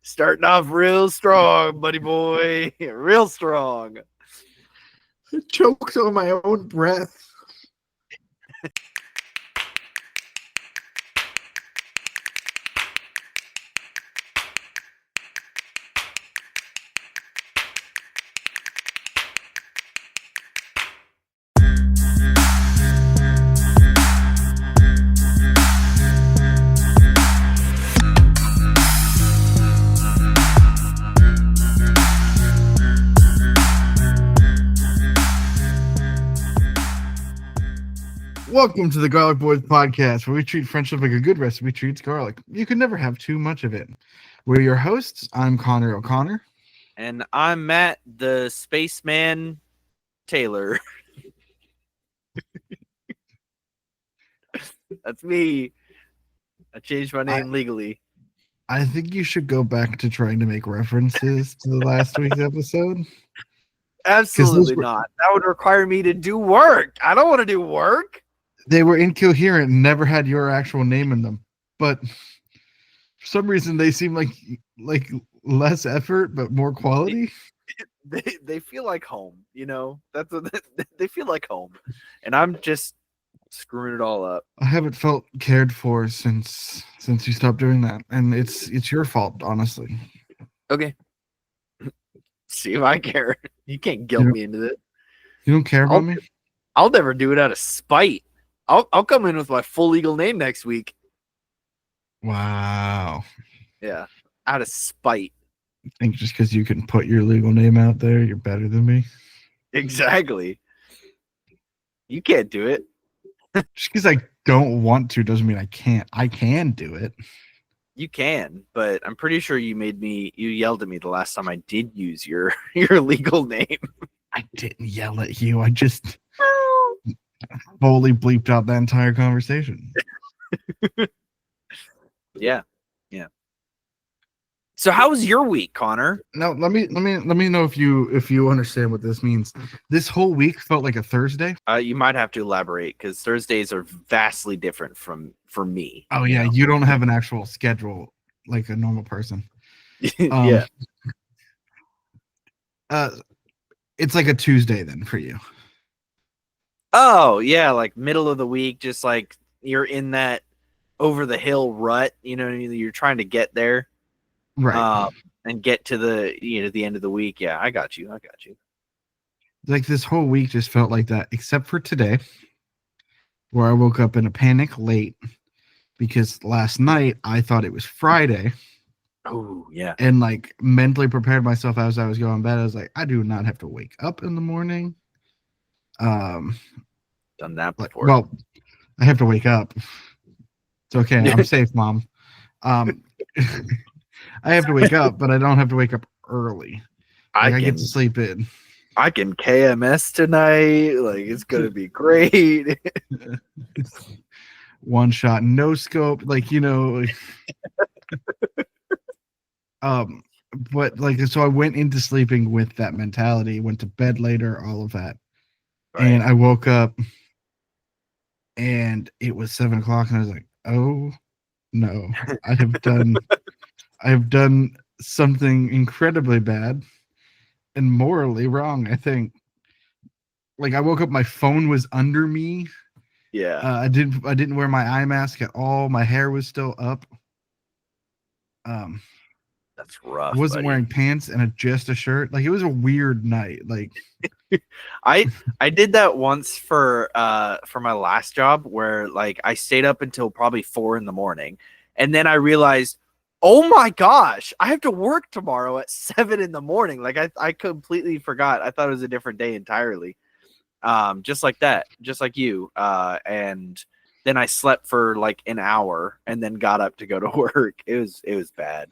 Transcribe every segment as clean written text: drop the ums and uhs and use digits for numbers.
Starting off real strong, buddy boy. Real strong. I choked on my own breath. Welcome to the Garlic Boys podcast, where we treat friendship like a good recipe treats garlic. You can never have too much of it. We're your hosts. I'm Connor O'Connor. And I'm Matt, the spaceman Taylor. That's me. I changed my name legally. I think you should go back to trying to make references to the last week's episode. Absolutely not. That would require me to do work. I don't want to do work. They were incoherent and never had your actual name in them. But for some reason, they seem like less effort, but more quality. They feel like home, you know? That's what they feel like home. And I'm just screwing it all up. I haven't felt cared for since you stopped doing that. And it's your fault, honestly. Okay. See if I care. You can't guilt me into this. You don't care about me? I'll never do it out of spite. I'll come in with my full legal name next week. Wow. Yeah. Out of spite. I think just because you can put your legal name out there, you're better than me. Exactly. You can't do it. Just because I don't want to doesn't mean I can't. I can do it. You can, but I'm pretty sure you yelled at me the last time I did use your legal name. I didn't yell at you. I just fully bleeped out that entire conversation. Yeah. So how was your week, Connor? Now let me know if you understand what this means. This whole week felt like a Thursday. You might have to elaborate because Thursdays are vastly different for me. Oh yeah, you don't have an actual schedule like a normal person. Yeah. It's like a Tuesday then for you. Oh yeah, like middle of the week, just like you're in that over the hill rut. You know, you're trying to get there. Right. And get to the end of the week. Yeah, I got you. Like this whole week just felt like that, except for today, where I woke up in a panic late because last night I thought it was Friday. Oh, yeah. And like mentally prepared myself as I was going to bed. I was like, I do not have to wake up in the morning. Done that before. Well, I have to wake up. It's okay. I'm safe, Mom. I have to wake up, but I don't have to wake up early. I get to sleep in. I can KMS tonight. Like, it's going to be great. One shot, no scope. Like, you know. But like, so I went into sleeping with that mentality, went to bed later, all of that. Right. And I woke up and it was 7:00 and I was like, oh no, I have done something incredibly bad and morally wrong, I think. Like I woke up, my phone was under me. Yeah. I didn't wear my eye mask at all. My hair was still up. That's rough. I wasn't wearing pants and just a shirt. Like it was a weird night. Like I did that once for my last job where like I stayed up until probably 4 a.m. and then I realized, oh my gosh, I have to work tomorrow at 7 a.m. Like I completely forgot. I thought it was a different day entirely. Just like that, just like you. And then I slept for like an hour and then got up to go to work. It was bad.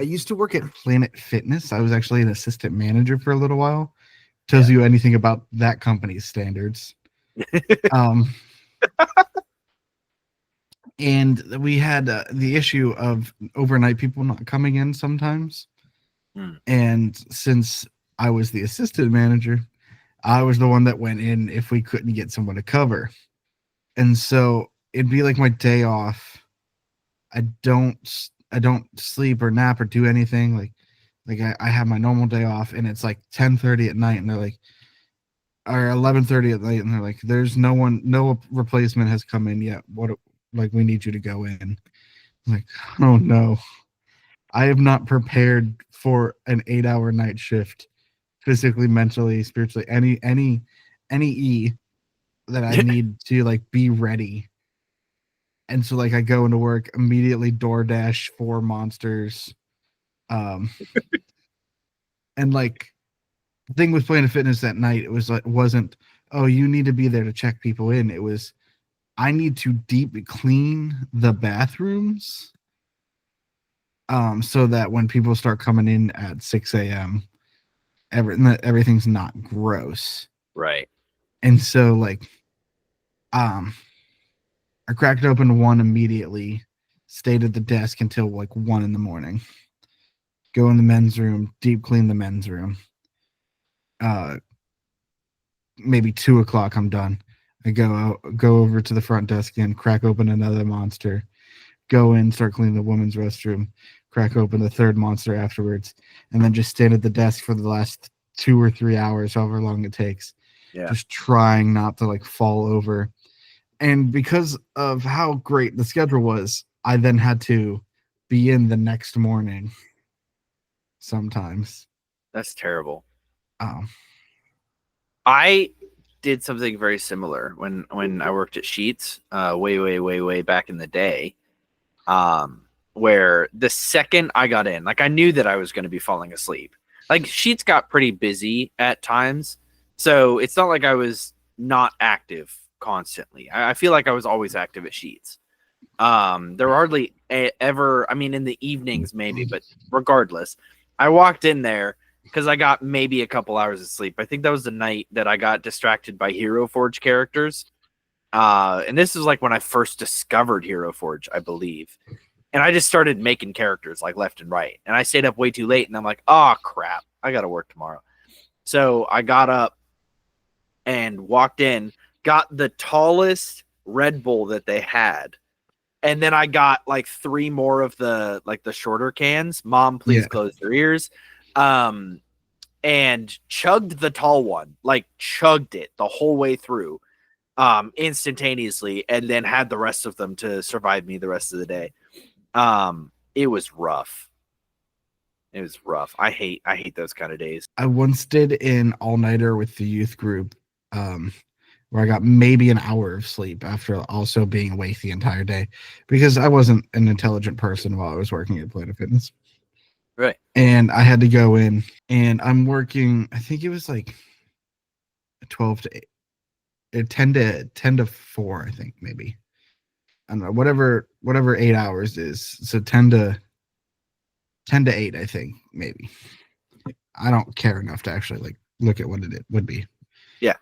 I used to work at Planet Fitness. I was actually an assistant manager for a little while. Tells you anything about that company's standards. And we had the issue of overnight people not coming in sometimes. And since I was the assistant manager, I was the one that went in if we couldn't get someone to cover. And so it'd be like my day off. I don't sleep or nap or do anything. I have my normal day off, and it's like 10:30 at night, and they're like, or 11:30 at night, and they're like, there's no replacement has come in yet. What, like, we need you to go in. I'm like, oh no, I have not prepared for an 8-hour night shift, physically, mentally, spiritually, any E that I need to like be ready. And so like I go into work immediately, DoorDash 4 monsters. Um and like the thing with Planet Fitness that night, it was like wasn't, oh, you need to be there to check people in. It was, I need to deep clean the bathrooms, so that when people start coming in at 6 a.m., everything's not gross. Right. And so like um I cracked open one immediately, stayed at the desk until like 1 a.m. Go in the men's room, deep clean the men's room. Maybe 2 o'clock, I'm done. I go over to the front desk and crack open another monster. Go in, start cleaning the women's restroom, crack open the third monster afterwards, and then just stand at the desk for the last 2 or 3 hours, however long it takes. Yeah. Just trying not to like fall over. And because of how great the schedule was, I then had to be in the next morning sometimes. That's terrible. Um, I did something very similar when I worked at Sheets, way back in the day. Where the second I got in, like I knew that I was going to be falling asleep. Like Sheets got pretty busy at times, so it's not like I was not active constantly. I feel like I was always active at Sheets. There were hardly ever, I mean, in the evenings maybe, but regardless, I walked in there because I got maybe a couple hours of sleep. I think that was the night that I got distracted by Hero Forge characters. And this is like when I first discovered Hero Forge, I believe. And I just started making characters like left and right. And I stayed up way too late, and I'm like, oh crap, I gotta work tomorrow. So I got up and walked in, got the tallest Red Bull that they had. And then I got like 3 more of the shorter cans. Mom, please close your ears. And chugged the tall one, like chugged it the whole way through, instantaneously, and then had the rest of them to survive me the rest of the day. It was rough. It was rough. I hate those kind of days. I once did an all-nighter with the youth group, where I got maybe an hour of sleep after also being awake the entire day, because I wasn't an intelligent person while I was working at Planet Fitness. Right. And I had to go in, and I'm working, I think it was like 12 to 8, 10 to 4, I think, maybe. I don't know, whatever 8 hours is. So 10 to 8, I think, maybe. I don't care enough to actually like look at what it would be. Yeah.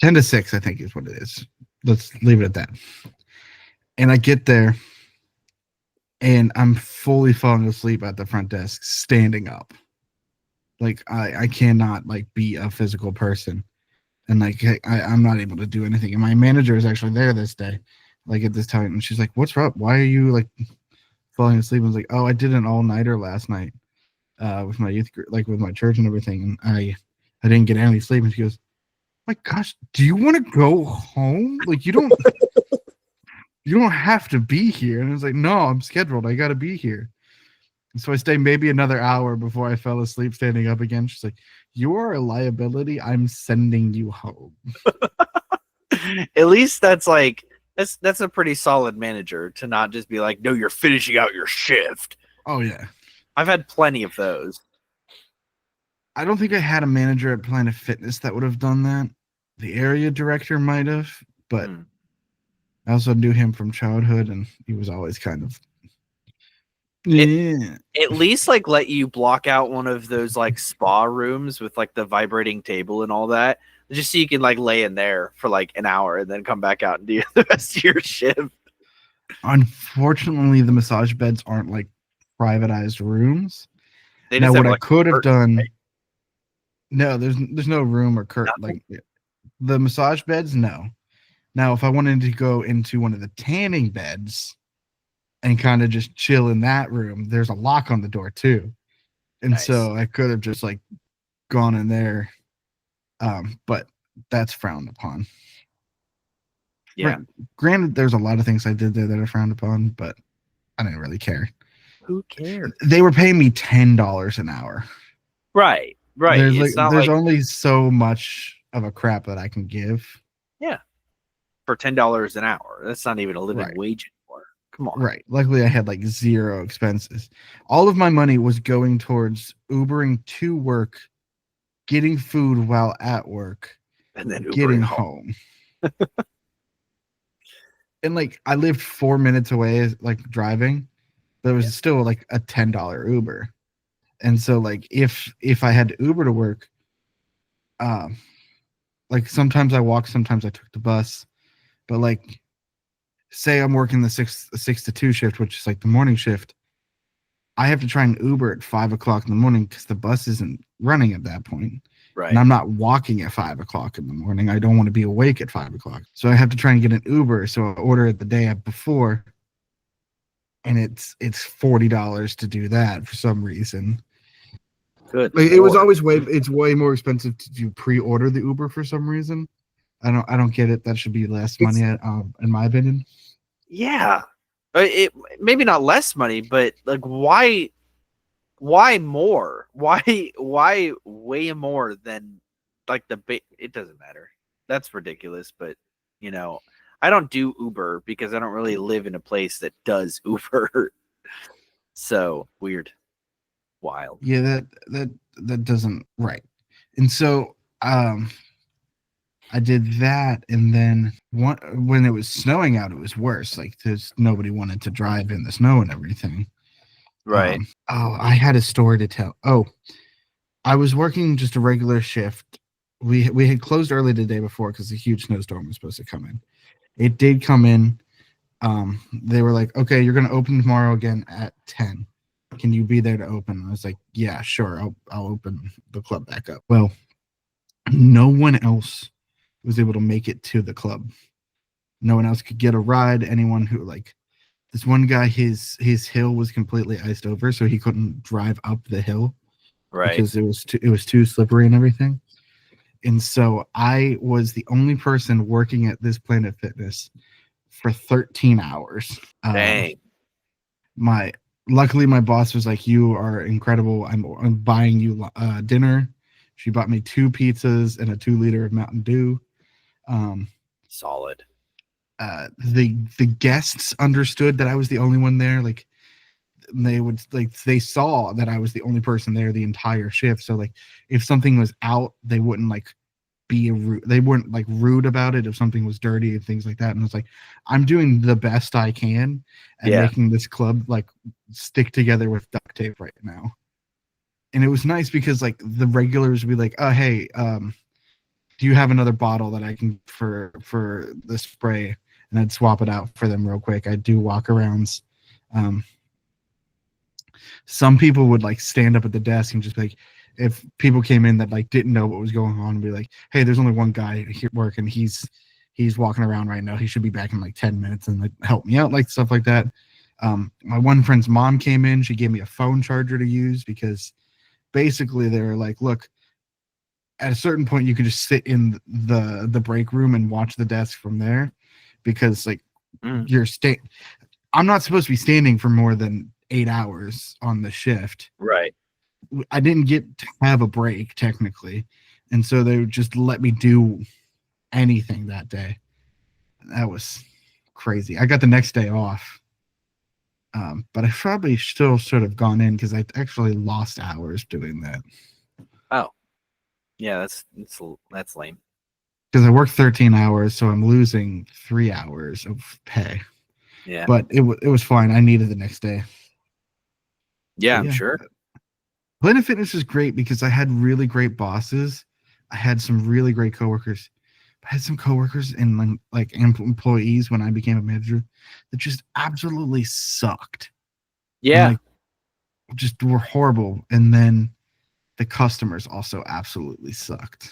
10 to 6, I think, is what it is. Let's leave it at that. And I get there, and I'm fully falling asleep at the front desk, standing up. Like I cannot like be a physical person, and like I'm not able to do anything. And my manager is actually there this day, like at this time, and she's like, "What's up? Why are you like falling asleep?" I was like, "Oh, I did an all-nighter last night, with my youth group, like with my church and everything, and I didn't get any sleep." And she goes, "My gosh, do you want to go home? Like you don't." You don't have to be here. And I was like, no, I'm scheduled. I got to be here. And so I stayed maybe another hour before I fell asleep standing up again. She's like, you are a liability. I'm sending you home. At least that's like, that's a pretty solid manager to not just be like, no, you're finishing out your shift. Oh, yeah. I've had plenty of those. I don't think I had a manager at Planet Fitness that would have done that. The area director might have, but I also knew him from childhood, and he was always kind of at least like let you block out one of those like spa rooms with like the vibrating table and all that, just so you can like lay in there for like an hour and then come back out and do the rest of your shift. Unfortunately, the massage beds aren't like privatized rooms. Now, what I like could have done, right? No, there's no room or curtain. Like the massage beds, no. Now, if I wanted to go into one of the tanning beds, and kind of just chill in that room. There's a lock on the door too. And Nice. so I could have just like gone in there. But that's frowned upon. Yeah. Granted, there's a lot of things I did there that are frowned upon, but I didn't really care. Who cares? They were paying me $10 an hour. Right. Right. It's not There's like, only so much of a crap that I can give. yeah, for $10 an hour. That's not even a living Right. wage anymore. Come on. Right. Luckily, I had like zero expenses. All of my money was going towards Ubering to work, getting food while at work, And then getting Ubering home. home. And like I lived 4 minutes away, like driving, but it was still like a $10 Uber. And so like if I had to Uber to work, like sometimes I walked, sometimes I took the bus. But like say I'm working the 6 to 2 shift, which is like the morning shift, I have to try and Uber at 5 o'clock in the morning because the bus isn't running at that point. Right. And I'm not walking at 5 o'clock in the morning. I don't want to be awake at 5 o'clock. So I have to try and get an Uber. So I order it the day before. And it's $40 to do that for some reason. Good. Like, it was always way more expensive to do pre-order the Uber for some reason. I don't get it. That should be less money, in my opinion. Yeah. It maybe not less money, but like why more? Why way more than like it doesn't matter. That's ridiculous, but you know, I don't do Uber because I don't really live in a place that does Uber. So weird. Wild. Yeah, that doesn't right. And so I did that, and then when it was snowing out, it was worse. Like, there's nobody wanted to drive in the snow and everything. Right. I had a story to tell. Oh, I was working just a regular shift. We had closed early the day before because a huge snowstorm was supposed to come in. It did come in. They were like, "Okay, you're gonna open tomorrow again at 10. Can you be there to open?" I was like, "Yeah, sure. I'll open the club back up." Well, no one else was able to make it to the club. No one else could get a ride. Anyone who like this one guy, his hill was completely iced over, so he couldn't drive up the hill, right, because it was too slippery and everything. And so I was the only person working at this Planet Fitness for 13 hours. Dang. Luckily my boss was like, "You are incredible. I'm buying you dinner." She bought me 2 pizzas and a 2-liter of Mountain Dew. Solid. The guests understood that I was the only one there. Like, they saw that I was the only person there the entire shift. So like, if something was out, they wouldn't like they weren't like rude about it if something was dirty and things like that. And it's like, I'm doing the best I can and making this club like stick together with duct tape right now. And it was nice because like the regulars would be like, "Oh, hey, do you have another bottle that I can for the spray?" And I'd swap it out for them real quick. I'd do walk-arounds. Some people would like stand up at the desk and just be like, if people came in that like didn't know what was going on, and be like, "Hey, there's only one guy here working. He's walking around right now. He should be back in like 10 minutes," and like help me out, like stuff like that. My one friend's mom came in. She gave me a phone charger to use because basically they were like, "Look, at a certain point you can just sit in the break room and watch the desk from there, because like I'm not supposed to be standing for more than 8 hours on the shift." Right. I didn't get to have a break technically, and so they would just let me do anything that day. That was crazy. I got the next day off, but I probably still should have gone in because I actually lost hours doing that. Oh, yeah, that's lame. Because I worked 13 hours, so I'm losing 3 hours of pay. Yeah, but it was fine. I needed the next day. Yeah, I'm sure. Planet Fitness is great because I had really great bosses. I had some really great coworkers. I had some coworkers and like employees when I became a manager that just absolutely sucked. Yeah. And, like, just were horrible. And then the customers also absolutely sucked.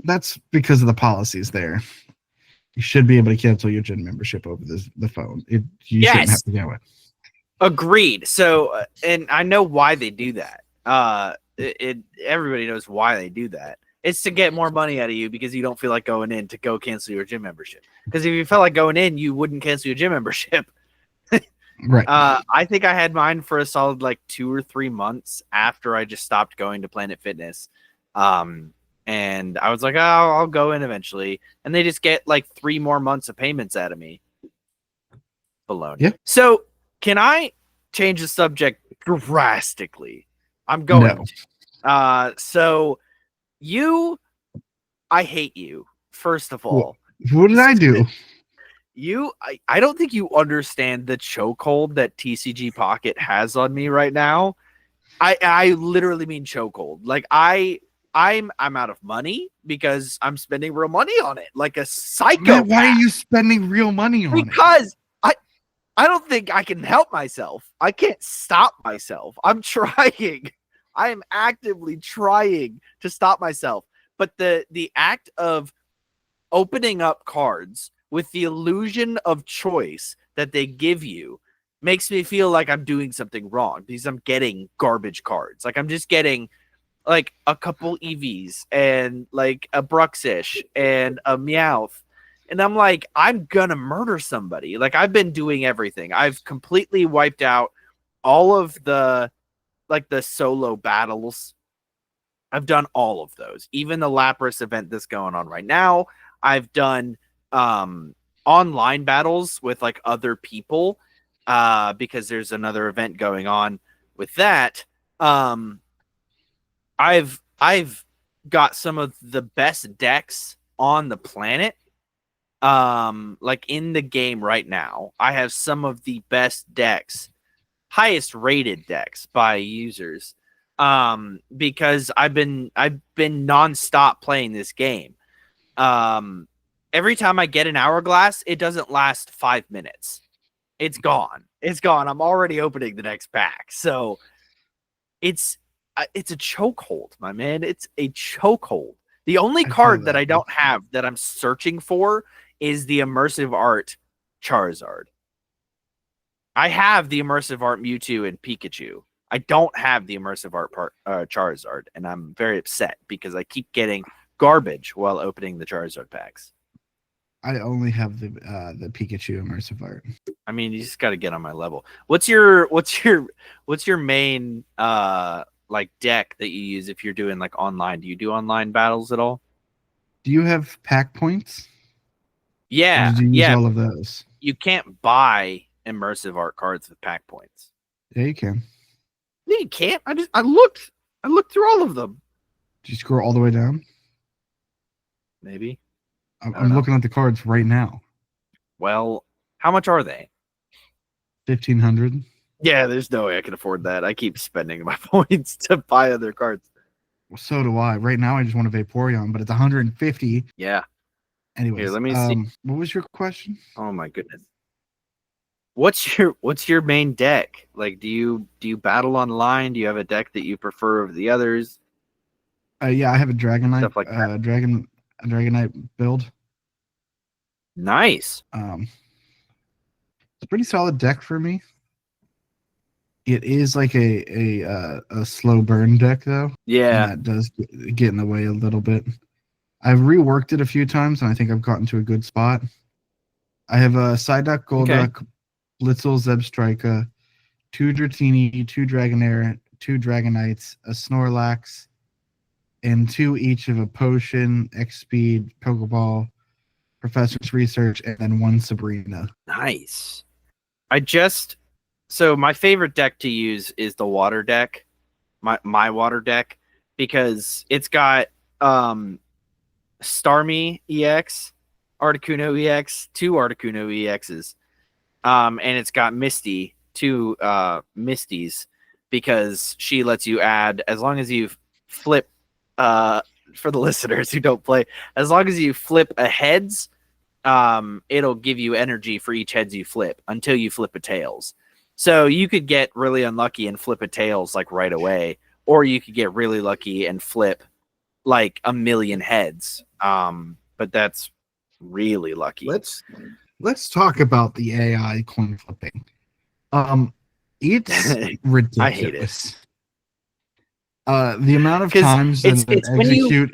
That's because of the policies there. You should be able to cancel your gym membership over the phone. You shouldn't have Yes, to do it. agreed. So, and I know why they do that. Everybody knows why they do that. It's to get more money out of you because you don't feel like going in to go cancel your gym membership. Because if you felt like going in, you wouldn't cancel your gym membership. Right. I think I had mine for a solid like 2 or 3 months after I just stopped going to Planet Fitness. And I was like, oh, I'll go in eventually. And they just get like 3 more months of payments out of me. Baloney. Yeah. So can I change the subject drastically? I'm going to. So I hate you, first of all. What did I do? I don't think you understand the chokehold that TCG Pocket has on me right now. I literally mean chokehold. Like I'm out of money because I'm spending real money on it, like a psycho. Man, why are you spending real money on it? Because I don't think I can help myself. I can't stop myself. I'm trying. I am actively trying to stop myself. But the act of opening up cards with the illusion of choice that they give you makes me feel like I'm doing something wrong because I'm getting garbage cards. Like I'm just getting like a couple EVs and like a Bruxish and a Meowth. And I'm like, I'm gonna murder somebody. Like I've been doing everything. I've completely wiped out all of the solo battles. I've done all of those. Even the Lapras event that's going on right now. I've done online battles with like other people because there's another event going on with that. I've got some of the best decks on the planet. Like in the game right now, I have some of the best decks, highest rated decks by users. Because I've been nonstop playing this game. Every time I get an hourglass, it doesn't last 5 minutes. It's gone. It's gone. I'm already opening the next pack. So it's a chokehold, my man. It's a chokehold. The only card that I don't have that I'm searching for is the immersive art Charizard. I have the immersive art Mewtwo and Pikachu. I don't have the immersive art Charizard, and I'm very upset because I keep getting garbage while opening the Charizard packs. I only have the Pikachu immersive art. I mean, you just got to get on my level. What's your main like deck that you use if you're doing like online? Do you do online battles at all? Do you have pack points? Yeah, or did you use all of those? You can't buy immersive art cards with pack points. Yeah, you can. No, you can't. I looked through all of them. Did you scroll all the way down? Maybe. I'm looking at the cards right now. Well, how much are they? 1,500. Yeah, there's no way I can afford that. I keep spending my points to buy other cards. Well, so do I. Right now, I just want a Vaporeon, but it's 150. Yeah. Anyways, here, let me see. What was your question? Oh my goodness. What's your main deck? Like, do you battle online? Do you have a deck that you prefer over the others? Yeah, I have a Dragonite. Stuff like that. Dragonite build. Nice. It's a pretty solid deck for me. It is like a slow burn deck though. Yeah, and that does get in the way a little bit. I've reworked it a few times, and I think I've gotten to a good spot. I have a Psyduck, Golduck, Blitzel, Zebstrika, 2 Dratini, 2 Dragonair, 2 Dragonites, a Snorlax, and 2 each of a Potion, X-Speed, Pokeball, Professor's Research, and then 1 Sabrina. Nice. So my favorite deck to use is the water deck, my water deck, because it's got Starmie EX, Articuno EX, 2 Articuno EXs, and it's got Misty, 2 Misties, because she lets you add, as long as you flip, for the listeners who don't play, as long as you flip a heads, it'll give you energy for each heads you flip until you flip a tails. So you could get really unlucky and flip a tails like right away, or you could get really lucky and flip like a million heads. But that's Really lucky. Let's talk about the AI coin flipping. It's I hate it. ridiculous. The amount of Because times it's that when you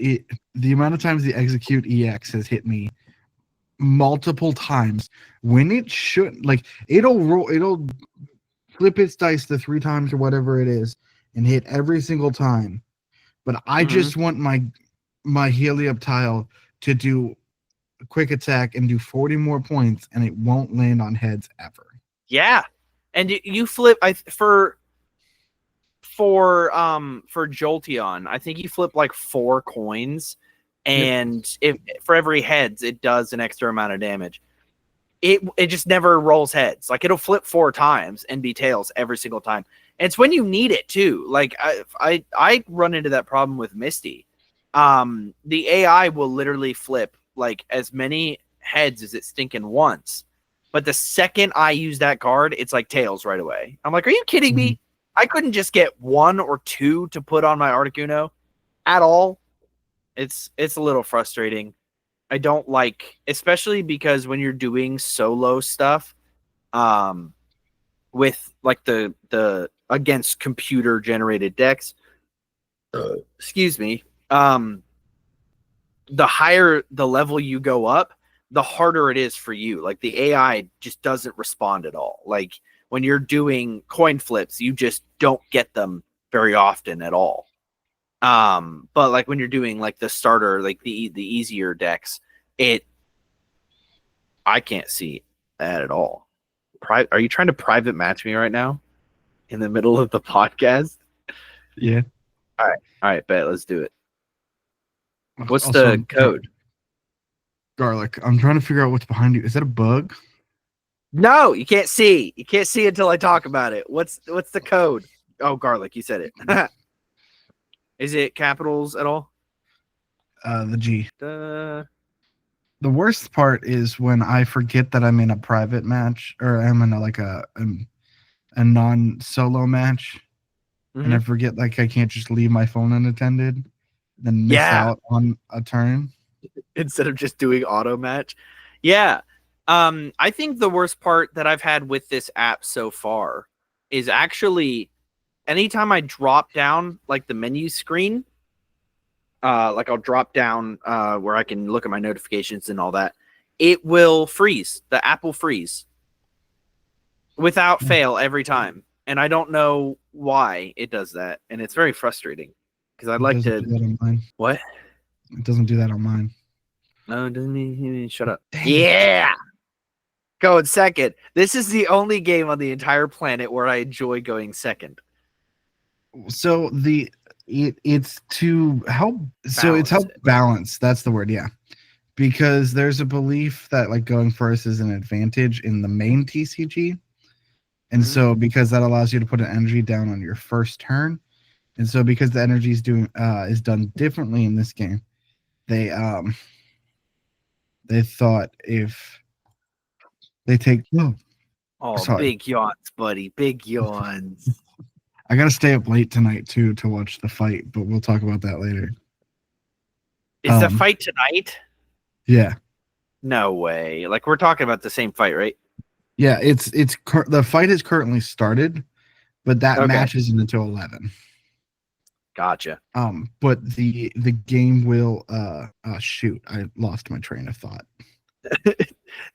the amount of times the execute EX has hit me multiple times when it should, like, it'll flip its dice the 3 times or whatever it is and hit every single time. But I just want my Helioptile to do a quick attack and do 40 more points, and it won't land on heads ever. Yeah, and you flip for Jolteon. I think you flip like 4 coins, and if for every heads, it does an extra amount of damage. It just never rolls heads. Like, it'll flip 4 times and be tails every single time. And it's when you need it too. Like, I run into that problem with Misty. The AI will literally flip like as many heads as it stinking wants. But the second I use that card, it's like tails right away. I'm like, are you kidding me? I couldn't just get 1 or 2 to put on my Articuno at all. It's a little frustrating. I don't like, especially because when you're doing solo stuff, with like the against computer generated decks, excuse me, the higher the level you go up, the harder it is for you. Like, the AI just doesn't respond at all. Like, when you're doing coin flips, you just don't get them very often at all. But like when you're doing like the starter, like the easier decks, I can't see that at all. Are you trying to private match me right now in the middle of the podcast? Yeah. All right, bet. Let's do it. What's Also, the code? Garlic, I'm trying to figure out what's behind you. Is that a bug? No, you can't see. You can't see until I talk about it. What's the code? Oh, Garlic, you said it. Is it capitals at all? The G. The worst part is when I forget that I'm in a private match, or I'm in a non-solo match, and I forget, like, I can't just leave my phone unattended, then miss out on a turn instead of just doing auto match. Yeah. I think the worst part that I've had with this app so far is actually anytime I drop down like the menu screen, like I'll drop down where I can look at my notifications and all that, it will freeze. The app will freeze without fail every time. And I don't know why it does that. And it's very frustrating because I'd like to. Do that on mine. What? It doesn't do that on mine. No, it doesn't. Shut up. Yeah. Going second. This is the only game on the entire planet where I enjoy going second. So it's to help. So it's help balance. That's the word. Yeah. Because there's a belief that like going first is an advantage in the main TCG. And so because that allows you to put an energy down on your first turn. And so because the energy is done differently in this game, they thought if they take big yawns, buddy. Big yawns. I gotta stay up late tonight too to watch the fight, but we'll talk about that later. Is the fight tonight? Yeah. No way. Like, we're talking about the same fight, right? Yeah, the fight is currently started, but that match isn't until 11. Gotcha. But the game will shoot. I lost my train of thought.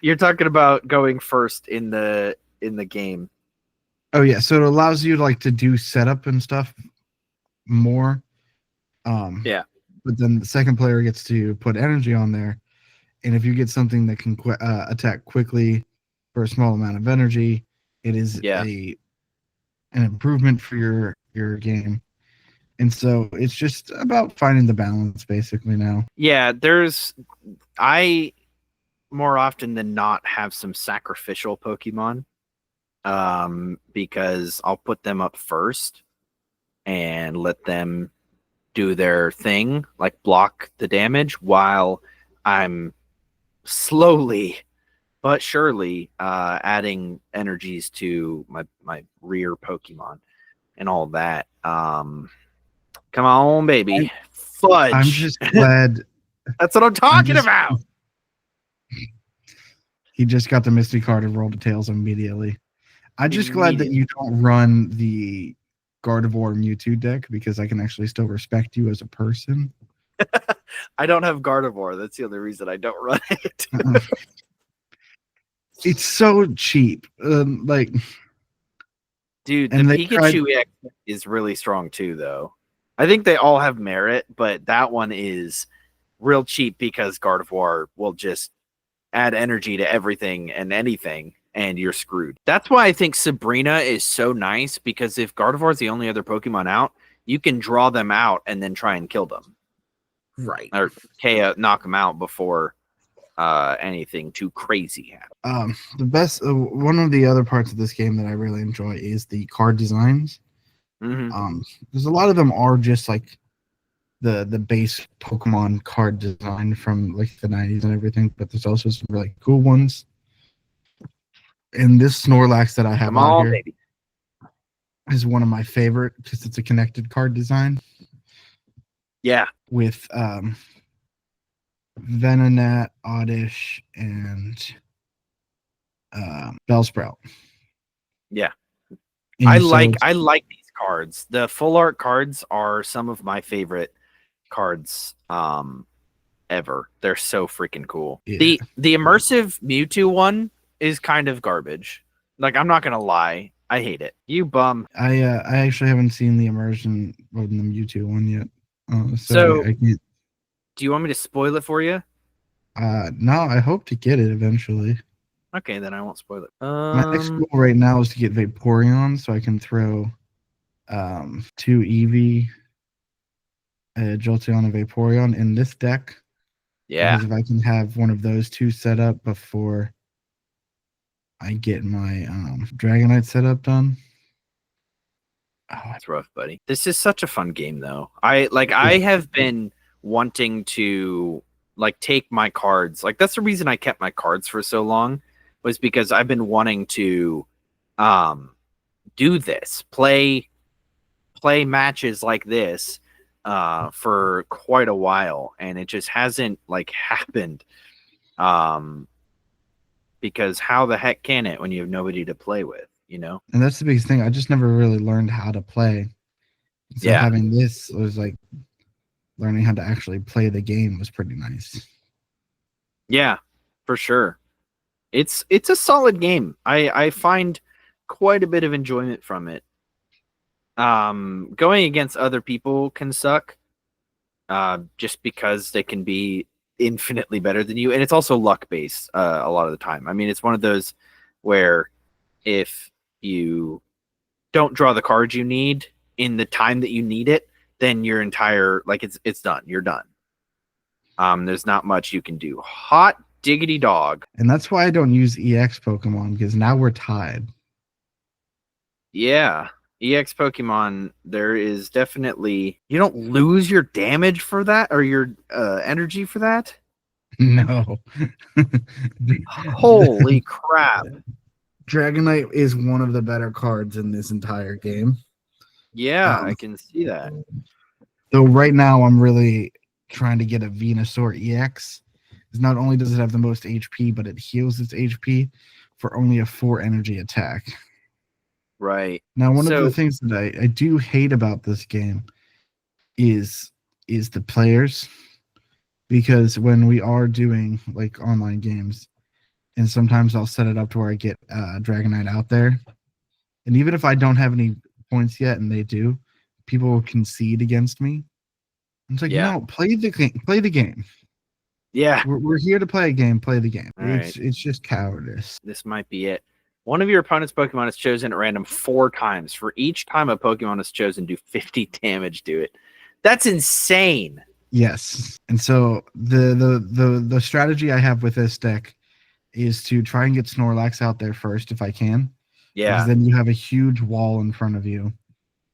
You're talking about going first in the game. Oh yeah, so it allows you to do setup and stuff more. Yeah. But then the second player gets to put energy on there, and if you get something that can attack quickly for a small amount of energy, it is an improvement for your game. And so it's just about finding the balance basically now. Yeah, I more often than not have some sacrificial Pokemon, because I'll put them up first and let them do their thing, like block the damage, while I'm slowly but surely adding energies to my rear Pokemon and all that. Come on, baby. Fudge. I'm just glad. That's what I'm talking about. He just got the Misty card and rolled the tails immediately. I'm just glad that Immediately. you don't run the Gardevoir Mewtwo deck because I can actually still respect you as a person. I don't have Gardevoir. That's the only reason I don't run it. It's so cheap. Like, Dude, the and they tried. Pikachu X is really strong too, though. I think they all have merit, but that one is real cheap because Gardevoir will just add energy to everything and anything, and you're screwed. That's why I think Sabrina is so nice, because if Gardevoir is the only other Pokemon out, you can draw them out and then try and kill them. Right. Or KO, knock them out before anything too crazy happens. The best, one of the other parts of this game that I really enjoy is the card designs. Mm-hmm. Because a lot of them are just like the base Pokemon card design from like the 90s and everything, but there's also some really cool ones. And this Snorlax that I have Come out on, here baby. is one of my favorite because it's a connected card design. Yeah. With Venonat, Oddish, and Bellsprout. Yeah. And I so like these cards. The full art cards are some of my favorite cards ever. They're so freaking cool. Yeah. The immersive Mewtwo one is kind of garbage. Like, I'm not gonna lie, I hate it. You bum. I actually haven't seen the immersion of the Mewtwo one yet. So I can't. do you want me to spoil it for you? No, I hope to get it eventually. Okay, then I won't spoil it. My next goal right now is to get Vaporeon so I can throw 2 Eevee, Jolteon, and Vaporeon in this deck. Yeah. Because if I can have one of those two set up before I get my Dragonite setup done. Oh, that's rough, buddy. This is such a fun game, though. I have been wanting to like take my cards. Like, that's the reason I kept my cards for so long, was because I've been wanting to do this, play matches like this for quite a while, and it just hasn't like happened. Because how the heck can it when you have nobody to play with, you know? And that's the biggest thing. I just never really learned how to play. So Yeah. having this was like learning how to actually play the game was pretty nice. Yeah, for sure. It's a solid game. I find quite a bit of enjoyment from it. Going against other people can suck. Just because they can be infinitely better than you, and it's also luck based a lot of the time. I mean, it's one of those where if you don't draw the cards you need in the time that you need it, then your entire it's done. You're done. There's not much you can do. Hot diggity dog. And that's why I don't use EX Pokemon, because now we're tied. Yeah. EX Pokemon, there is definitely, you don't lose your damage for that, or your energy for that. No. Holy crap. Dragonite is one of the better cards in this entire game. Yeah, I can see that. Though right now I'm really trying to get a Venusaur EX. Because not only does it have the most HP, but it heals its HP for only a 4 energy attack. Right. Now, one of the things that I do hate about this game is the players. Because when we are doing like online games, and sometimes I'll set it up to where I get Dragonite out there. And even if I don't have any points yet and they do, people will concede against me. It's like, no, play the game. Play the game. Yeah. We're here to play a game. Play the game. Right. It's just cowardice. This might be it. One of your opponent's Pokemon is chosen at random 4 times. For each time a Pokemon is chosen, do 50 damage to it. That's insane. Yes. And so the strategy I have with this deck is to try and get Snorlax out there first if I can. Yeah. Because then you have a huge wall in front of you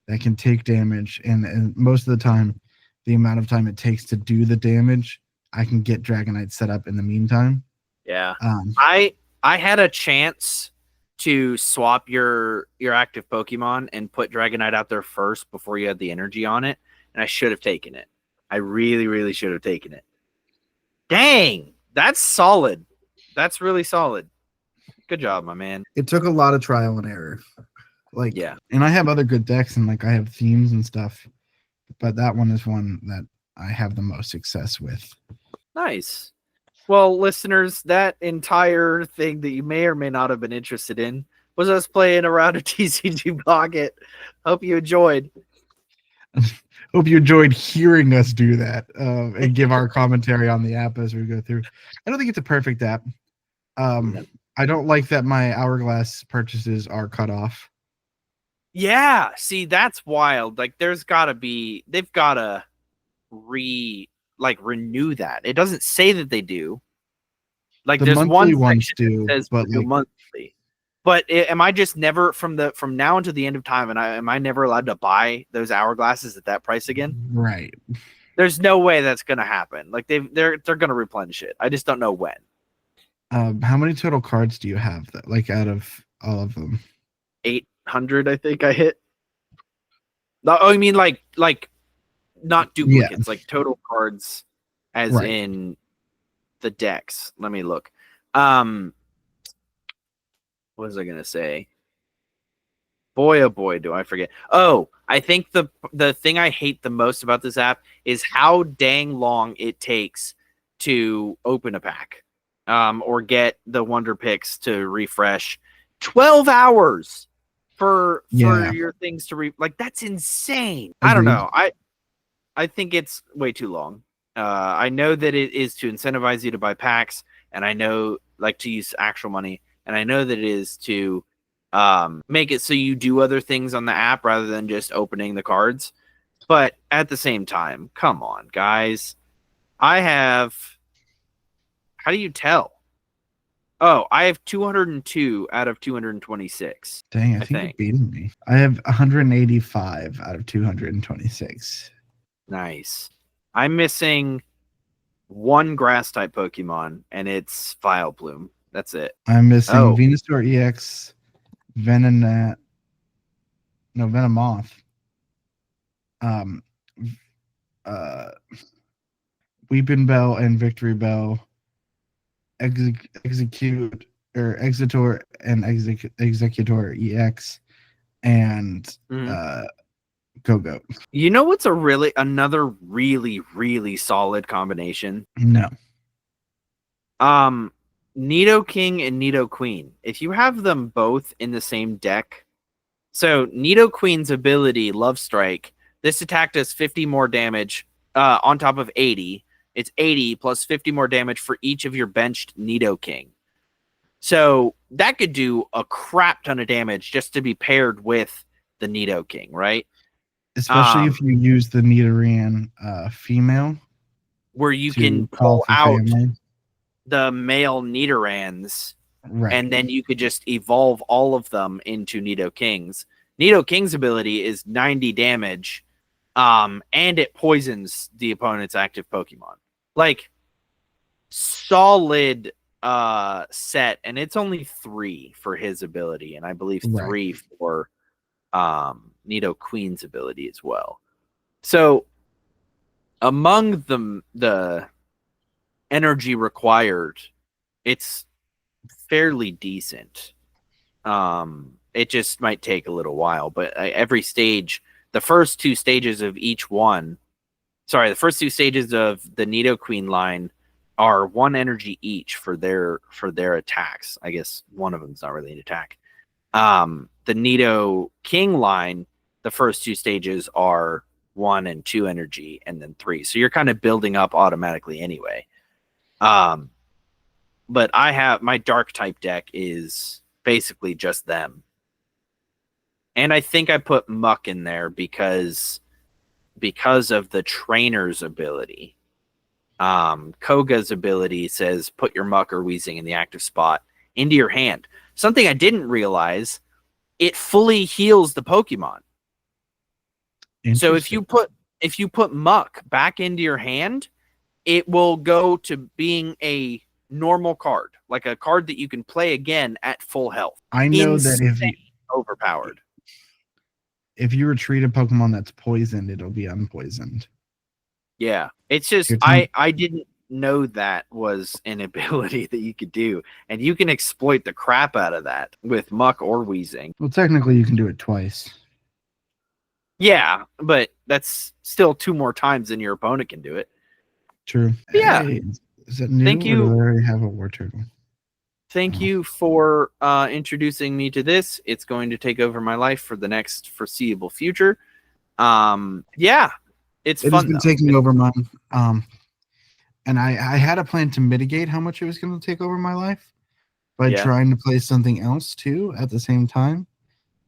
that can take damage. And most of the time, the amount of time it takes to do the damage, I can get Dragonite set up in the meantime. Yeah. I had a chance to swap your active Pokemon and put Dragonite out there first before you had the energy on it, and I should have taken it. I really, really should have taken it. Dang, that's solid. That's really solid. Good job, my man. It took a lot of trial and error. Like, Yeah. and I have other good decks and like I have themes and stuff, but that one is one that I have the most success with. Nice. Well, listeners, that entire thing that you may or may not have been interested in was us playing around a TCG Pocket. Hope you enjoyed. Hope you enjoyed hearing us do that and give our commentary on the app as we go through. I don't think it's a perfect app. I don't like that my Hourglass purchases are cut off. Yeah, see, that's wild. Like, they've got to renew that. It doesn't say that they do. Like, The there's monthly one ones section do, that says but renew like, monthly. But am I just never from now until the end of time, and am I never allowed to buy those Hourglasses at that price again? right. There's no way that's gonna happen. Like they're gonna replenish it. I just don't know when. How many total cards do you have that, like, out of all of them? 800, I think I hit. No, I mean like not duplicates, like total cards, as in the decks. Let me look. What was I gonna say? Boy, oh boy, do I forget. Oh, I think the thing I hate the most about this app is how dang long it takes to open a pack, or get the wonder picks to refresh. 12 hours for your things to like, that's insane. Agreed. I don't know. I think it's way too long. I know that it is to incentivize you to buy packs, and I know, like, to use actual money, and I know that it is to make it so you do other things on the app rather than just opening the cards. But at the same time, come on, guys. How do you tell? Oh, I have 202 out of 226. Dang, I think you're beating me. I have 185 out of 226. Nice. I'm missing one grass type Pokemon, and it's Vileplume. That's it. I'm missing Venusaur EX, Venomoth, Weeping Bell and Victory Bell, Execute or Exetor and Executor EX, and Go-Go. You know what's another really solid combination? No. Nidoking and Nidoqueen. If you have them both in the same deck, so Nidoqueen's ability, Love Strike, this attack does 50 more damage on top of 80. It's 80 plus 50 more damage for each of your benched Nidoking. So that could do a crap ton of damage just to be paired with the Nidoking, right? Especially if you use the Nidoran female, where you can pull out the male Nidorans, and then you could just evolve all of them into Nidokings. Nidoking's ability is 90 damage, and it poisons the opponent's active Pokemon. Like, solid set, and it's only 3 for his ability, and I believe 3 for Nidoqueen's ability as well. So among the energy required, it's fairly decent. It just might take a little while, but every stage, the first 2 stages of each one, the first 2 stages of the Nidoqueen line are 1 energy each for their attacks. I guess one of them's not really an attack. The Nidoking line, the first 2 stages are 1 and 2 energy, and then 3. So you're kind of building up automatically anyway. But I have my dark type deck is basically just them. And I think I put Muck in there because of the trainer's ability. Koga's ability says put your Muck or Weezing in the active spot into your hand. Something I didn't realize, it fully heals the Pokemon. So if you put Muck back into your hand, it will go to being a normal card, like a card that you can play again at full health. I know that if you overpowered, if you retreat a Pokemon that's poisoned, it'll be unpoisoned. Yeah, it's just I didn't know that was an ability that you could do, and you can exploit the crap out of that with Muck or Wheezing. Well, technically, you can do it twice. Yeah, but that's still 2 more times than your opponent can do it. True. Yeah. Hey, is it new, Thank or you. do I already have a war turtle? Thank you for introducing me to this. It's going to take over my life for the next foreseeable future. Yeah, it's It fun has been though. taking over mine. And I had a plan to mitigate how much it was going to take over my life by Yeah. trying to play something else too at the same time.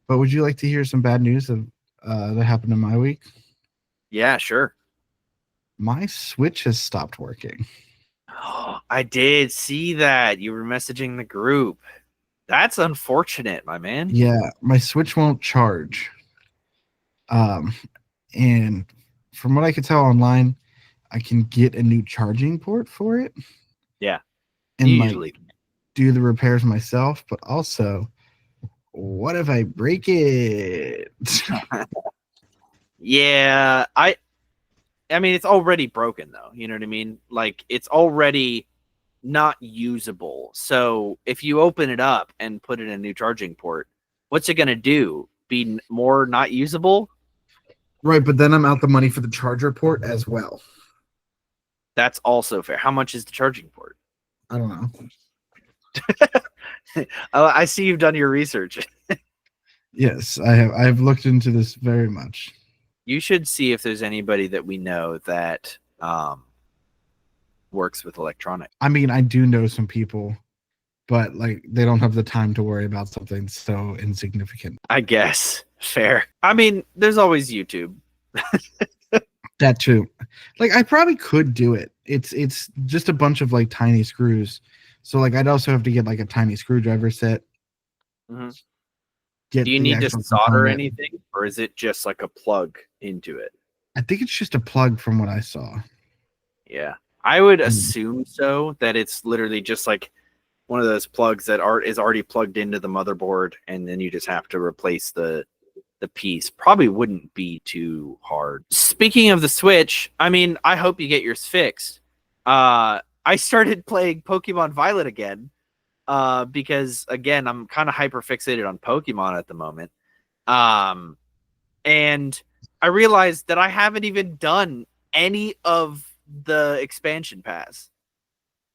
But would you like to hear some bad news of that happened in my week? Yeah, sure. My Switch has stopped working. I did see that. You were messaging the group. That's unfortunate, my man. Yeah, my Switch won't charge. And from what I could tell online, I can get a new charging port for it. Yeah. And Usually. like do the repairs myself, but also what if I break it? Yeah, I mean it's already broken though. You know what I mean? Like it's already not usable. So if you open it up and put in a new charging port, what's it going to do? Be more not usable? Right, but then I'm out the money for the charger port as well. That's also fair. How much is the charging port? I don't know. I see you've done your research. Yes, I have. I've looked into this very much. You should see if there's anybody that we know that works with electronic. I mean, I do know some people, but like they don't have the time to worry about something so insignificant. I guess. Fair. I mean, there's always YouTube. That too. Like I probably could do it. It's just a bunch of like tiny screws. So like I'd also have to get like a tiny screwdriver set. Mm-hmm. Do you need to solder anything, or is it just like a plug into it? I think it's just a plug from what I saw. Yeah. I would assume so, that it's literally just like one of those plugs that is already plugged into the motherboard, and then you just have to replace the piece. Probably wouldn't be too hard. Speaking of the Switch, I mean, I hope you get yours fixed. I started playing Pokemon Violet again because, again, I'm kind of hyper fixated on Pokemon at the moment. And I realized that I haven't even done any of the expansion pass.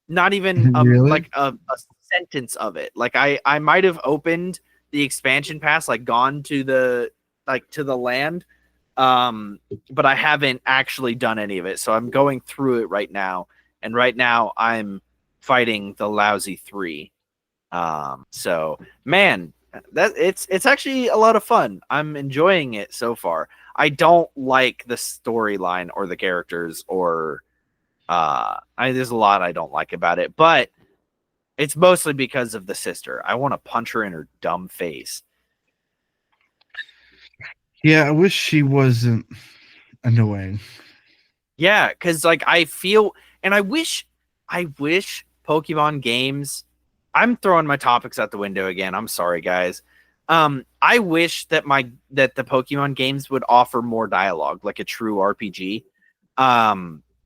Not even Really? like a sentence of it. Like I might have opened the expansion pass, like gone to the land, but I haven't actually done any of it. So I'm going through it right now, and right now I'm fighting the lousy 3. So man, that it's actually a lot of fun. I'm enjoying it so far. I don't like the storyline or the characters, or there's a lot I don't like about it, but it's mostly because of the sister. I want to punch her in her dumb face. Yeah, I wish she wasn't annoying. Yeah, because like I feel, and I wish Pokemon games. I'm throwing my topics out the window again. I'm sorry, guys. I wish that the Pokemon games would offer more dialogue, like a true RPG.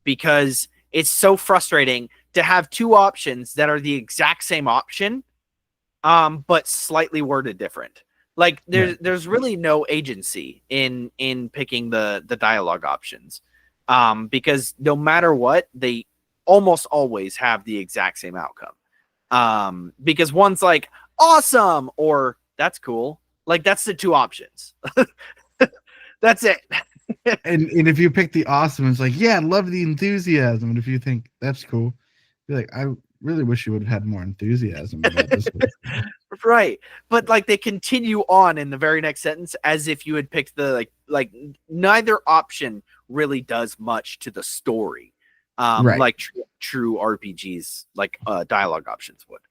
Because it's so frustrating to have 2 options that are the exact same option, but slightly worded different. Like there's really no agency in picking the dialogue options, because no matter what, they almost always have the exact same outcome. Because one's like awesome or that's cool. Like that's the 2 options. That's it. and if you pick the awesome, it's like, yeah, I love the enthusiasm. And if you think that's cool, you're like, I really wish you would have had more enthusiasm about this. Right. But like they continue on in the very next sentence as if you had picked the like neither option really does much to the story. Right. Like true RPGs, like dialogue options would.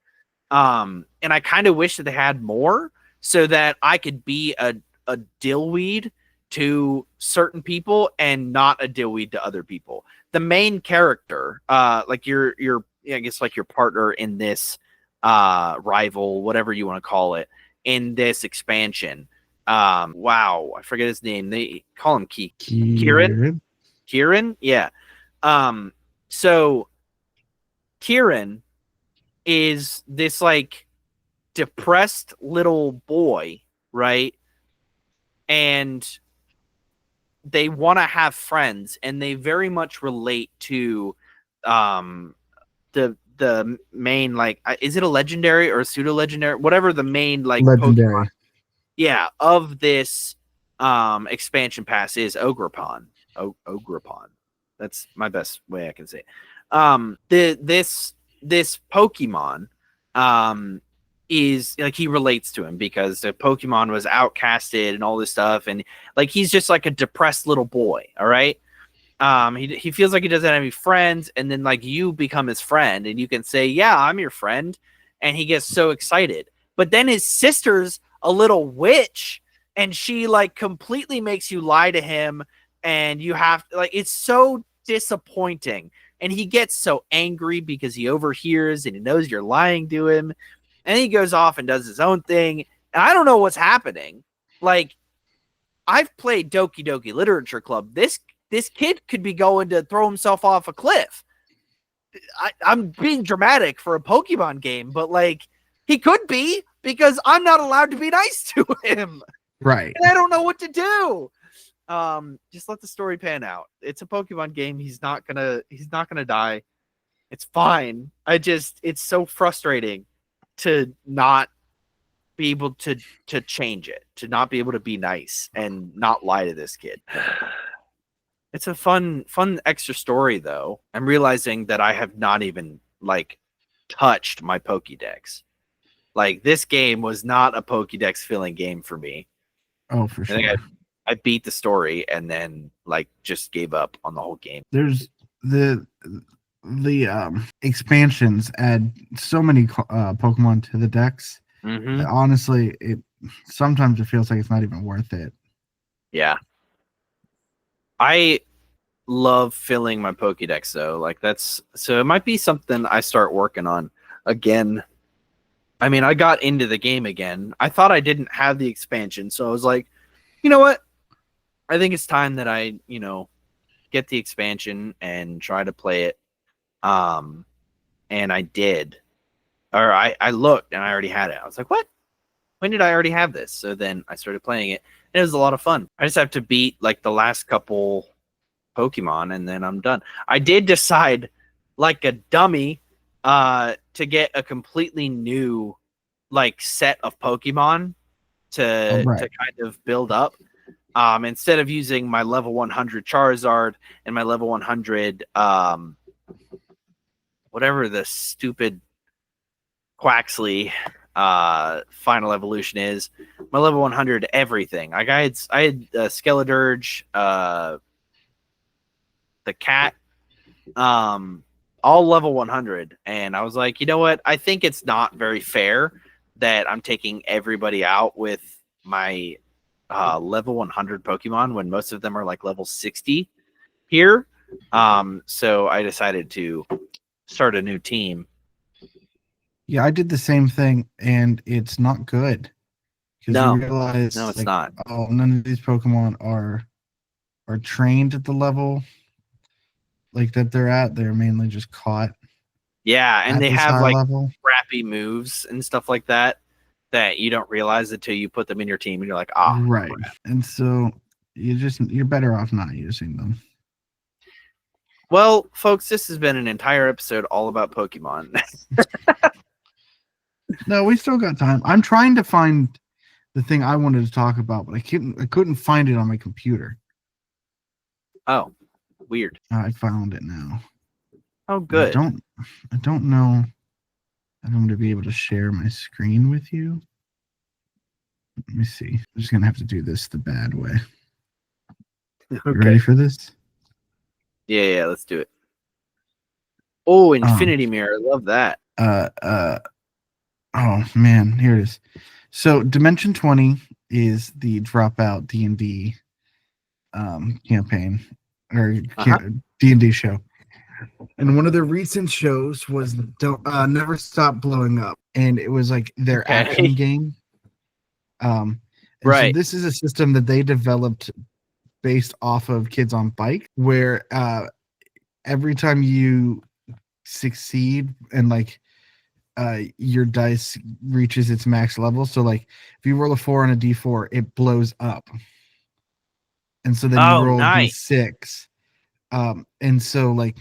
And I kind of wish that they had more so that I could be a dillweed to certain people and not a dillweed to other people. The main character, like your I guess like your partner in this rival, whatever you want to call it, in this expansion. Wow, I forget his name. They call him Kieran. Yeah. So Kieran is this like depressed little boy, right? And they want to have friends, and they very much relate to the main, like, is it a legendary or a pseudo legendary, whatever the main like Legendary. Pokemon, yeah, of this expansion pass is Ogrepon. Ogrepon. That's my best way I can say it. This Pokemon is like, he relates to him because the Pokemon was outcasted and all this stuff, and like he's just like a depressed little boy, all right? He feels like he doesn't have any friends, and then like you become his friend and you can say, yeah, I'm your friend, and he gets so excited. But then his sister's a little witch, and she like completely makes you lie to him, and you have like, it's so disappointing, and he gets so angry because he overhears and he knows you're lying to him, and he goes off and does his own thing, and I don't know what's happening. Like, I've played Doki Doki Literature Club. This kid could be going to throw himself off a cliff. I'm being dramatic for a Pokemon game, but like, he could be, because I'm not allowed to be nice to him. Right. And I don't know what to do. Just let the story pan out. It's a Pokemon game. He's not gonna die. It's fine. It's so frustrating to not be able to change it, to not be able to be nice and not lie to this kid. It's a fun extra story, though. I'm realizing that I have not even like touched my Pokédex. Like, this game was not a Pokédex filling game for me. Oh, for sure. I think I beat the story and then like just gave up on the whole game. There's the expansions add so many Pokemon to the decks. Mm-hmm. That honestly, sometimes it feels like it's not even worth it. Yeah. I love filling my Pokédex though. Like, so it might be something I start working on again. I mean, I got into the game again. I thought I didn't have the expansion, so I was like, you know what? I think it's time that I, get the expansion and try to play it. And I did. Or I looked and I already had it. I was like, what? When did I already have this? So then I started playing it, and it was a lot of fun. I just have to beat like the last couple Pokemon, and then I'm done. I did decide, like a dummy, to get a completely new like set of Pokemon to kind of build up. Instead of using my level 100 Charizard and my level 100 whatever the stupid Quaxley final evolution is, my level 100 everything. Like, I had Skeledirge, the cat, all level 100, and I was like, you know what? I think it's not very fair that I'm taking everybody out with my level 100 Pokemon when most of them are like level 60 here. So I decided to start a new team. Yeah, I did the same thing, and it's not good. No, you realize, no, it's not. Oh, none of these Pokemon are trained at the level like that they're at. They're mainly just caught. Yeah, and they have like level. crappy moves and stuff like that you don't realize until you put them in your team, and you're like, right. Crap. And so you're better off not using them. Well, folks, this has been an entire episode all about Pokemon. No, we still got time. I'm trying to find the thing I wanted to talk about, but I couldn't find it on my computer. Oh, weird. I found it now. Oh, good. I don't know if I'm going to be able to share my screen with you. Let me see. I'm just going to have to do this the bad way. Okay. You ready for this? Yeah, let's do it. Oh, Infinity Mirror. Love that. Oh, man. Here it is. So Dimension 20 is the Dropout D&D campaign, or D&D show. And one of their recent shows was Never Stop Blowing Up, and it was like their action game. Right. So this is a system that they developed based off of Kids on Bike, where every time you succeed and like your dice reaches its max level. So like if you roll a 4 on a d4, it blows up, and so then you Oh, roll a nice. d6. And so like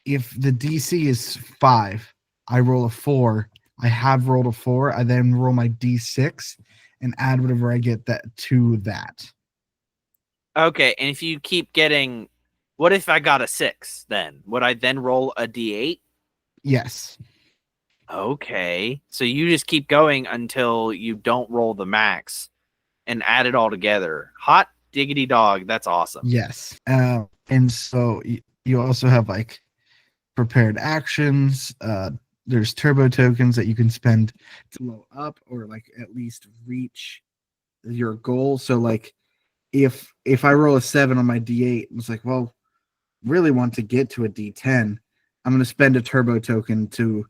if the DC is 5, I roll a 4. I have rolled a 4. I then roll my d6 and add whatever I get that to that. Okay, and if you keep getting, what if I got a 6? Then would I then roll a d8? Yes. Okay, so you just keep going until you don't roll the max and add it all together. Hot diggity dog, that's awesome. Yes. And so you also have like prepared actions. There's turbo tokens that you can spend to blow up or like at least reach your goal. So like if I roll a 7 on my d8, it's like, well, really want to get to a d10, I'm going to spend a turbo token to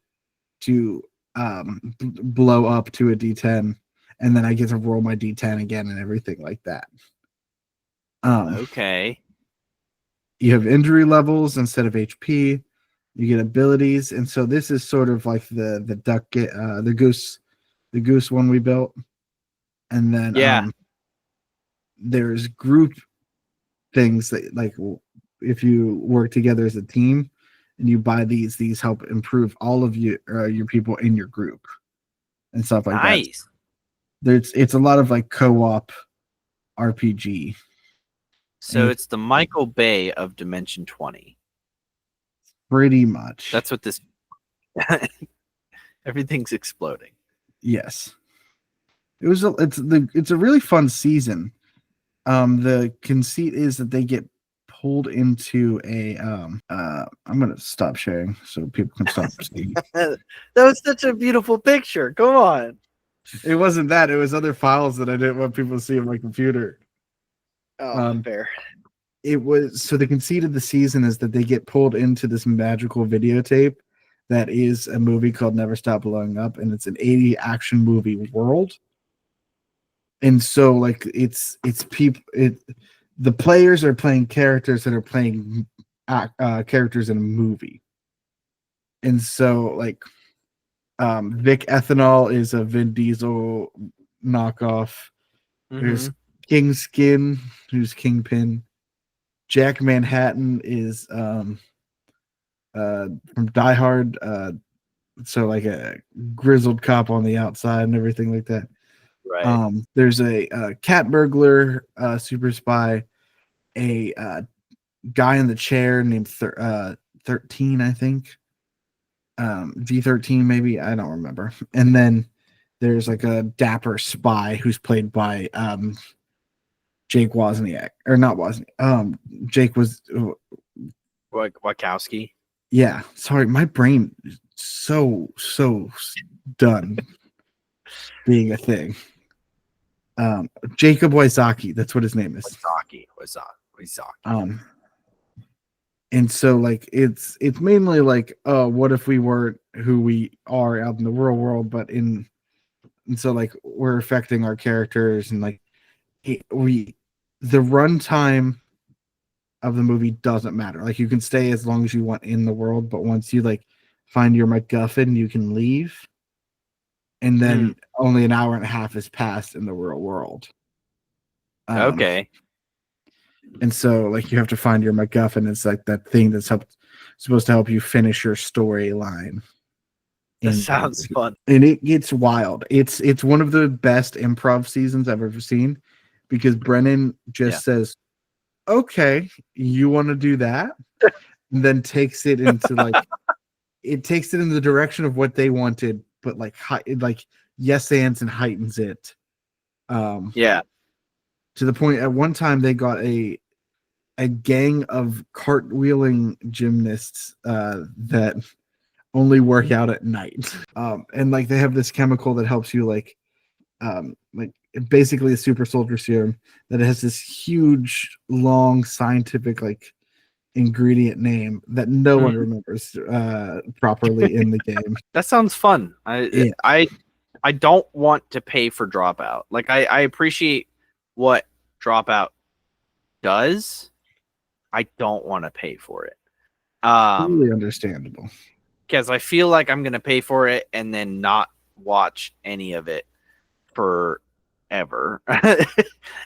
blow up to a d10, and then I get to roll my d10 again and everything like that. Okay. You have injury levels instead of HP. You get abilities, and so this is sort of like the duck, the goose one we built, and then Yeah. there's group things that like if you work together as a team and you buy these help improve all of your people in your group and stuff like that. Nice. It's a lot of like co-op RPG. So it's the Michael Bay of Dimension 20. Pretty much. That's what this. Everything's exploding. Yes. It's a really fun season. The conceit is that they get pulled into a I'm gonna stop sharing so people can stop seeing. That was such a beautiful picture. Come on. It wasn't that, it was other files that I didn't want people to see on my computer. Fair. It was so the conceit of the season is that they get pulled into this magical videotape that is a movie called Never Stop Blowing Up, and it's an 80 action movie world. And so like it's people the players are playing characters that are playing characters in a movie. And so like Vic Ethanol is a Vin Diesel knockoff. There's King Skin, who's Kingpin. Jack Manhattan is from Die Hard, so like a grizzled cop on the outside and everything like that. Right. There's a cat burglar, super spy, a guy in the chair named 13, I think. V13 maybe, I don't remember. And then there's like a dapper spy who's played by Jake Wozniak, or not Wozniak. Jake was Wachowski. Yeah, sorry, my brain is so done being a thing. Jacob Wysocki, that's what his name is. Wysocki. And so like it's mainly like, what if we weren't who we are out in the real world, but and so like we're affecting our characters, and like the runtime of the movie doesn't matter. Like you can stay as long as you want in the world, but once you like find your MacGuffin, you can leave. And then only an hour and a half has passed in the real world. Okay. And so like you have to find your MacGuffin. It's like that thing that's supposed to help you finish your storyline. That sounds fun. And it gets wild. It's one of the best improv seasons I've ever seen, because Brennan just says, okay, you want to do that? And then takes it into like it takes it in the direction of what they wanted, but like yes ands and heightens it. To the point at one time they got a gang of cartwheeling gymnasts that only work out at night. And like they have this chemical that helps you like basically a super soldier serum that has this huge long scientific like ingredient name that no one remembers properly in the game. That sounds fun. I don't want to pay for Dropout. Like I appreciate what Dropout does. I don't want to pay for it. Totally understandable. Because I feel like I'm gonna pay for it and then not watch any of it forever,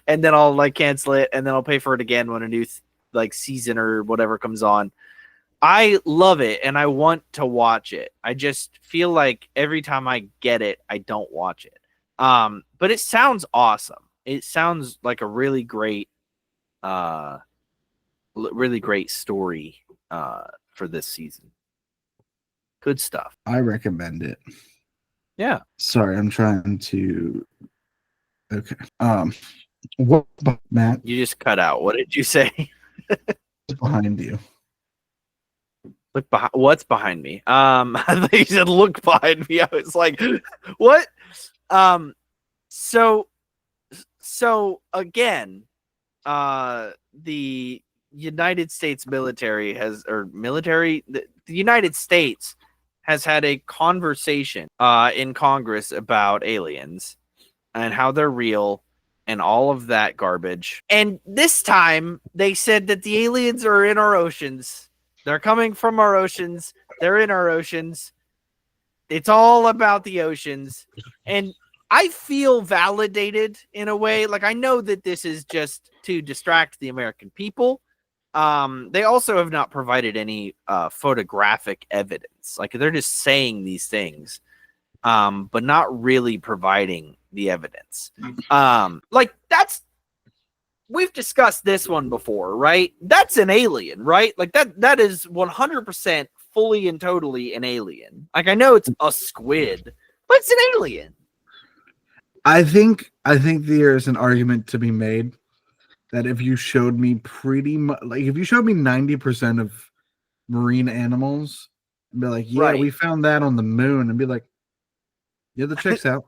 and then I'll like cancel it, and then I'll pay for it again when a new like season or whatever comes on. I love it and I want to watch it. I just feel like every time I get it, I don't watch it. But it sounds awesome. It sounds like a really great story for this season. Good stuff. I recommend it. Yeah. Sorry, I'm trying to. Okay. What, Matt? You just cut out. What did you say? Behind you. Look behind. What's behind me? I thought you said look behind me. I was like, what? So again, the United States military the United States has had a conversation in Congress about aliens and how they're real and all of that garbage. And this time they said that the aliens are in our oceans. They're coming from our oceans. They're in our oceans. It's all about the oceans. And I feel validated in a way. Like, I know that this is just to distract the American people. They also have not provided any photographic evidence. Like, they're just saying these things, but not really providing the evidence. Like, we've discussed this one before, right? That's an alien, right? Like, that is 100% fully and totally an alien. Like, I know it's a squid, but it's an alien. I think there's an argument to be made that if you showed me pretty much, like if you showed me 90% of marine animals and be like, yeah, right, we found that on the moon, and be like, yeah, the checks out.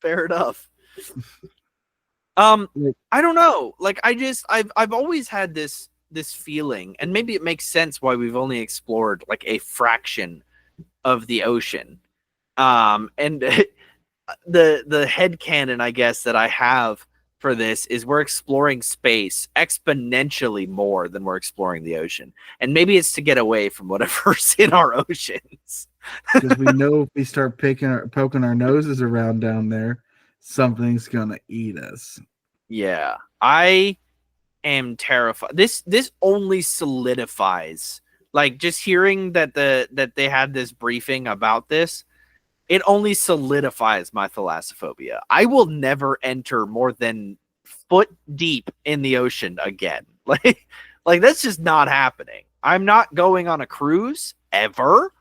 Fair enough. I don't know. Like, I've always had this feeling, and maybe it makes sense why we've only explored like a fraction of the ocean. And the headcanon, I guess, that I have for this is we're exploring space exponentially more than we're exploring the ocean. And maybe it's to get away from whatever's in our oceans. Because we know if we start poking our noses around down there, something's gonna eat us. Yeah, I am terrified. This only solidifies, like, just hearing that they had this briefing about this, it only solidifies my thalassophobia. I will never enter more than foot deep in the ocean again. Like that's just not happening. I'm not going on a cruise ever.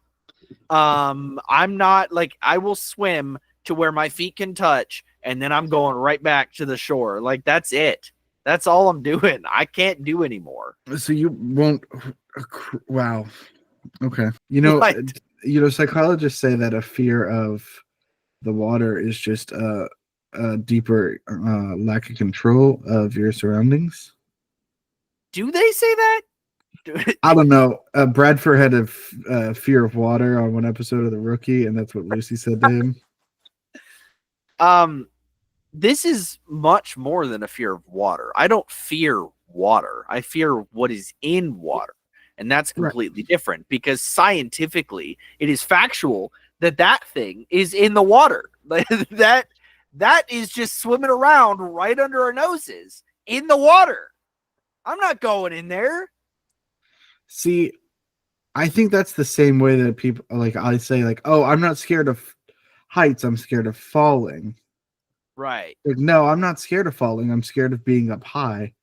I'm not, like, I will swim to where my feet can touch, and then I'm going right back to the shore. Like, that's it. That's all I'm doing. I can't do anymore. So you won't. Wow. Okay. You know, psychologists say that a fear of the water is just a deeper lack of control of your surroundings. Do they say that? I don't know. Bradford had a fear of water on one episode of The Rookie, and that's what Lucy said to him. This is much more than a fear of water. I don't fear water. I fear what is in water. And that's completely different, because scientifically it is factual that thing is in the water. Like that is just swimming around right under our noses in the water. I'm not going in there. See, I think that's the same way that people, like, I say, like, oh, I'm not scared of heights, I'm scared of falling. Right. Like, no, I'm not scared of falling. I'm scared of being up high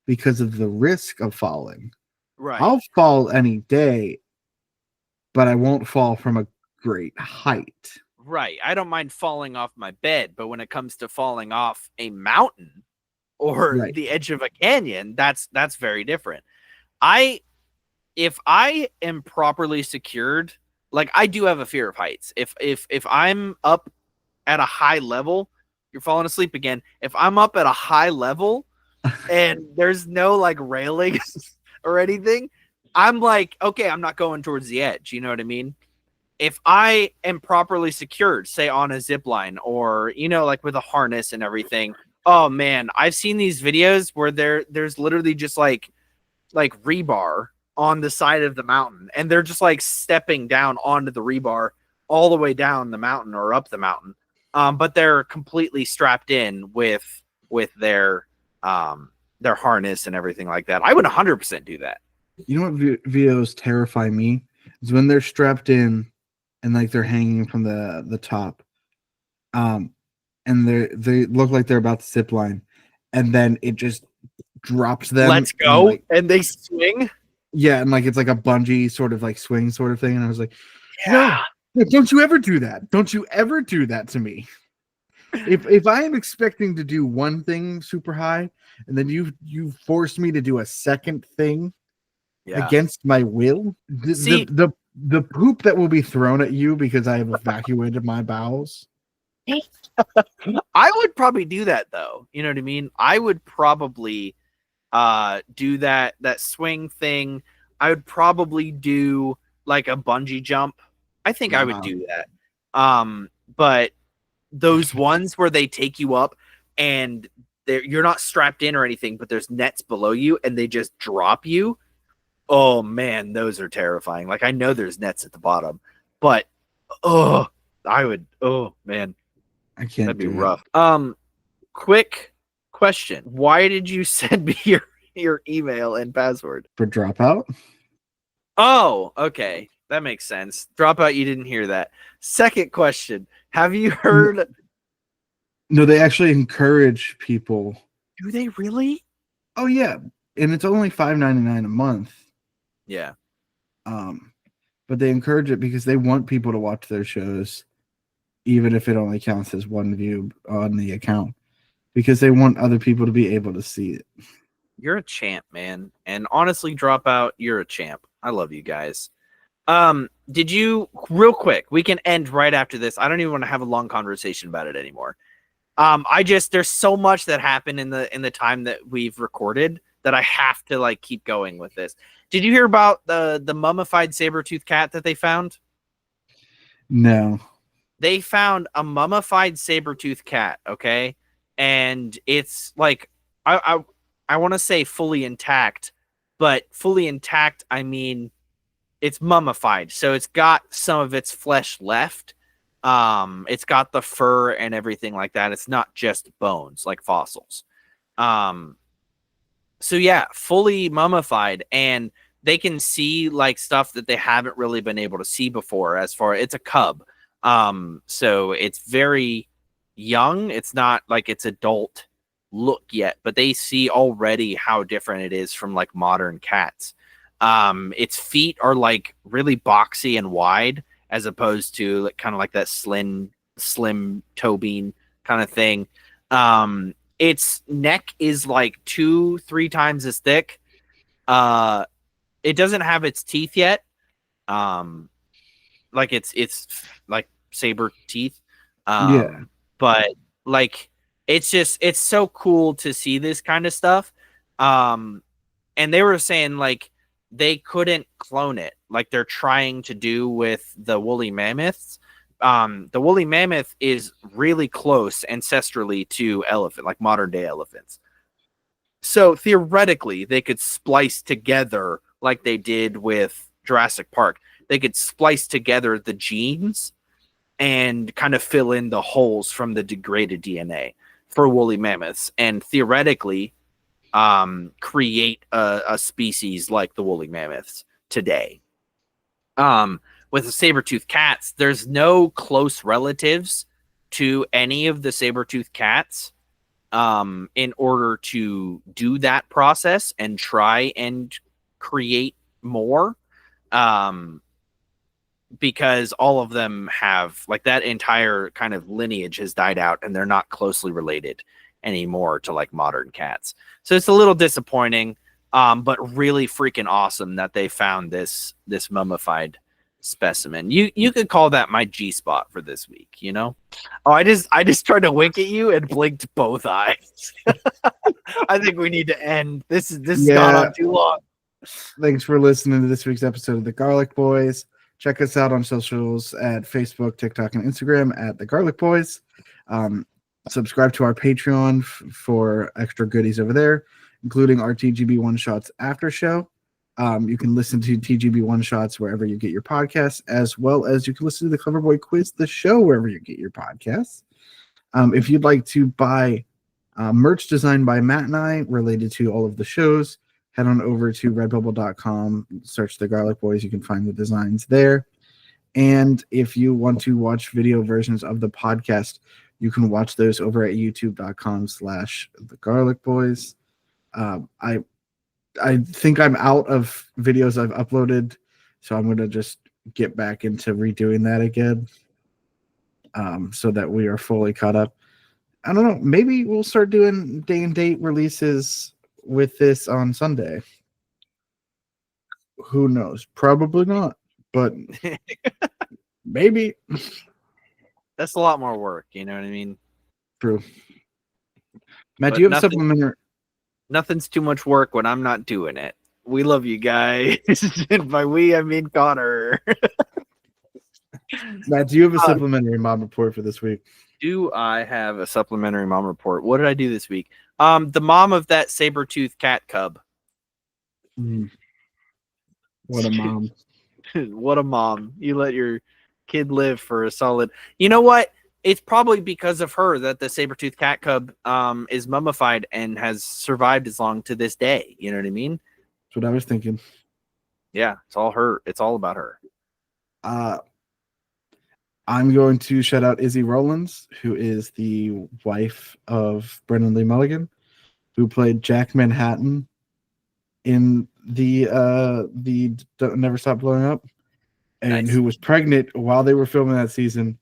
because of the risk of falling. Right. I'll fall any day, but I won't fall from a great height. Right. I don't mind falling off my bed, but when it comes to falling off a mountain or the edge of a canyon, that's very different. If I am properly secured, like, I do have a fear of heights. If I'm up at a high level, you're falling asleep again. If I'm up at a high level and there's no like railing or anything, I'm like, okay, I'm not going towards the edge. You know what I mean? If I am properly secured, say on a zip line or, you know, like with a harness and everything. Oh man, I've seen these videos where there's literally just like rebar on the side of the mountain, and they're just like stepping down onto the rebar all the way down the mountain or up the mountain. But they're completely strapped in with their harness and everything like that. I would 100% do that. You know what VOs terrify me is when they're strapped in and like they're hanging from the top, and they look like they're about to zip line, and then it just drops them. Let's go, like, and they swing. Yeah, and like it's like a bungee sort of like swing sort of thing, and I was like, Yeah. no, don't you ever do that? Don't you ever do that to me? If I am expecting to do one thing super high, and then you force me to do a second thing against my will, the poop that will be thrown at you because I have evacuated my bowels. I would probably do that though. You know what I mean? I would probably do that swing thing. I would probably do like a bungee jump. I think I would do that. But those ones where they take you up and you're not strapped in or anything, but there's nets below you and they just drop you. Oh man, those are terrifying. Like I know there's nets at the bottom, but I man, I can't. That'd be rough. Quick question: why did you send me your email and password for Dropout? Oh, okay, that makes sense. Dropout, you didn't hear that. Second question: have you heard? No, they actually encourage people. Do they really? Oh yeah, and it's only $5.99 a month. Yeah. But they encourage it because they want people to watch their shows, even if it only counts as one view on the account, because they want other people to be able to see it. You're a champ, man. And honestly, Dropout, you're a champ. I love you guys. Did you, real quick, we can end right after this. I don't even want to have a long conversation about it anymore. There's so much that happened in the time that we've recorded that I have to like keep going with this. Did you hear about the mummified saber-toothed cat that they found? No. They found a mummified saber-toothed cat, okay? And it's like I want to say fully intact, but fully intact, I mean it's mummified. So it's got some of its flesh left. It's got the fur and everything like that. It's not just bones like fossils. So yeah, fully mummified, and they can see like stuff that they haven't really been able to see before. As far it's a cub, so it's very young. It's not like its adult look yet, but they see already how different it is from like modern cats. Its feet are like really boxy and wide, as opposed to like kind of like that slim toe bean kind of thing. Its neck is like 2-3 times as thick. It doesn't have its teeth yet. Like it's like saber teeth. But like it's so cool to see this kind of stuff. And they were saying like they couldn't clone it like they're trying to do with the woolly mammoths. The woolly mammoth is really close ancestrally to elephant, like modern day elephants. So theoretically, they could splice together like they did with Jurassic Park. They could splice together the genes and kind of fill in the holes from the degraded DNA for woolly mammoths, and theoretically create a species like the woolly mammoths today. With the saber-toothed cats, there's no close relatives to any of the saber-toothed cats in order to do that process and try and create more, because all of them have like that entire kind of lineage has died out and they're not closely related anymore to like modern cats. So it's a little disappointing, but really freaking awesome that they found this mummified specimen. You could call that my G spot for this week, you know? Oh, I just tried to wink at you and blinked both eyes. I think we need to end. This has gone on too long. Thanks for listening to this week's episode of The Garlic Boys. Check us out on socials at Facebook, TikTok, and Instagram at The Garlic Boys. Subscribe to our Patreon for extra goodies over there, including our TGB One Shots after show. You can listen to TGB One Shots wherever you get your podcasts, as well as you can listen to the Clever Boy Quiz, the show, wherever you get your podcasts. If you'd like to buy merch designed by Matt and I related to all of the shows, head on over to redbubble.com, search the Garlic Boys. You can find the designs there. And if you want to watch video versions of the podcast, you can watch those over at youtube.com/the Garlic Boys. I think I'm out of videos I've uploaded, so I'm going to just get back into redoing that again, so that we are fully caught up. I don't know. Maybe we'll start doing day and date releases with this on Sunday. Who knows? Probably not, but maybe. That's a lot more work. You know what I mean? True. Matt, But do you have a supplementary? Nothing's too much work when I'm not doing it. We love you guys. And by we, I mean Connor. Matt, do you have a supplementary mom report for this week? Do I have a supplementary mom report? What did I do this week? The mom of that saber-toothed cat cub. What a mom. What a mom. You let your kid live for a solid... You know what? It's probably because of her that the saber-toothed cat cub is mummified and has survived as long to this day. You know what I mean? That's what I was thinking. Yeah, it's all her. It's all about her. I'm going to shout out Izzy Rowlands, who is the wife of Brendan Lee Mulligan, who played Jack Manhattan in the Don't Never Stop Blowing Up, and who was pregnant while they were filming that season,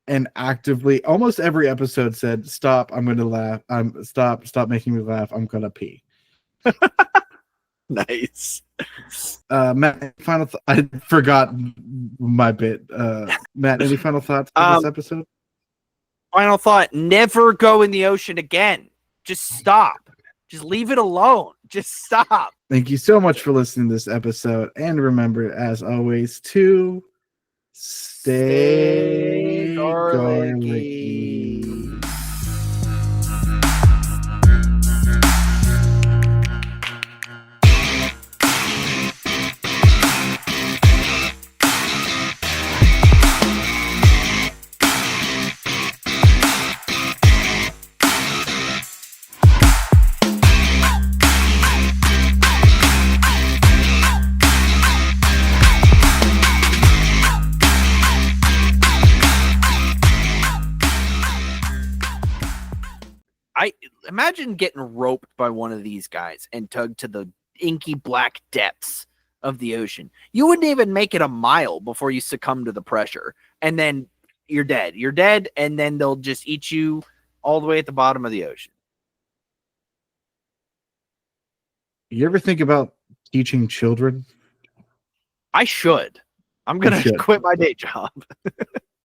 and actively almost every episode said, "Stop! I'm going to laugh. Stop making me laugh. I'm going to pee." Nice. Matt, I forgot my bit. Matt, any final thoughts for this episode? Final thought: never go in the ocean again. Just stop. Just leave it alone. Just stop. Thank you so much for listening to this episode. And remember, as always, to stay garlicky. Imagine getting roped by one of these guys and tugged to the inky black depths of the ocean. You wouldn't even make it a mile before you succumb to the pressure. And then you're dead. You're dead, and then they'll just eat you all the way at the bottom of the ocean. You ever think about teaching children? I should. I'm going to quit my day job.